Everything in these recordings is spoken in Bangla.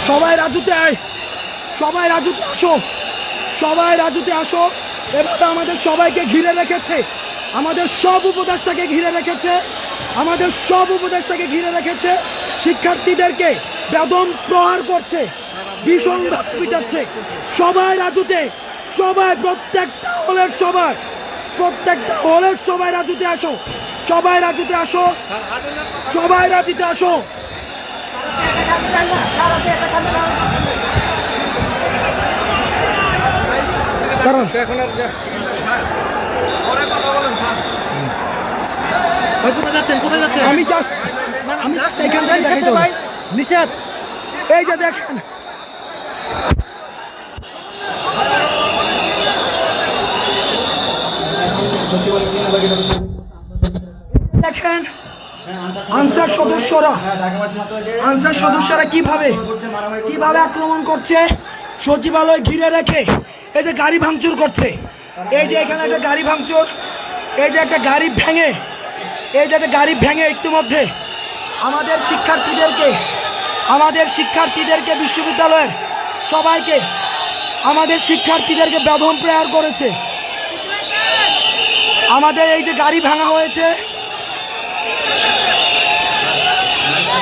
সবাই রাজুতে আয়, সবাই রাজুতে আসো, সবাই রাজুতে আসো। এভাবে আমাদের সবাইকে ঘিরে রেখেছে, আমাদের সব উপদেষ্টাকে ঘিরে রেখেছে, আমাদের সব উপদেষ্টাকে ঘিরে রেখেছে। শিক্ষার্থীদেরকে বেদম প্রহার করছে, ভীষণভাবে পিটাচ্ছে। সবাই রাজুতে, সবাই প্রত্যেকটা হলের সবাই, প্রত্যেকটা হলের সবাই রাজুতে আসো, সবাই রাজুতে আসো, সবাই রাজুতে আসো। আমি জাস্ট এখান থেকে দেখাইতে হবে। নিষেধ, এই যে দেখেন, দেখেন আনসার সদস্যরা কিভাবে আক্রমণ করছে, সচিবালয় ঘিরে রেখে এই যে গাড়ি ভাঙচুর করছে। এই যে এখানে একটা গাড়ি ভাঙচুর, এই যে একটা গাড়ি ভেঙে, এই যে একটা গাড়ি ভেঙে ইতিমধ্যে আমাদের শিক্ষার্থীদেরকে বিশ্ববিদ্যালয়ের সবাইকে, আমাদের শিক্ষার্থীদেরকে বেদম প্রহার করেছে। আমাদের এই যে গাড়ি ভাঙা হয়েছে,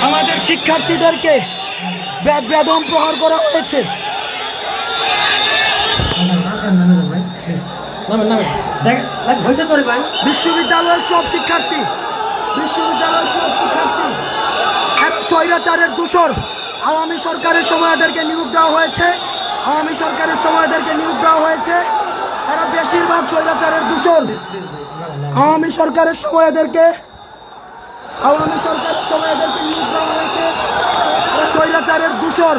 আমাদের শিক্ষার্থীদেরকে বেদম প্রহার করা হয়েছে। বিশ্ববিদ্যালয়ের সব শিক্ষার্থী স্বৈরাচারের দূষর। আওয়ামী সরকারের সময় এদেরকে নিয়োগ দেওয়া হয়েছে, এরা বেশিরভাগ স্বৈরাচারের দূষর। আওয়ামী সরকারের সময় এদেরকে নিয়োগ দেওয়া হয়েছে, এরা স্বৈরাচারের দূষর।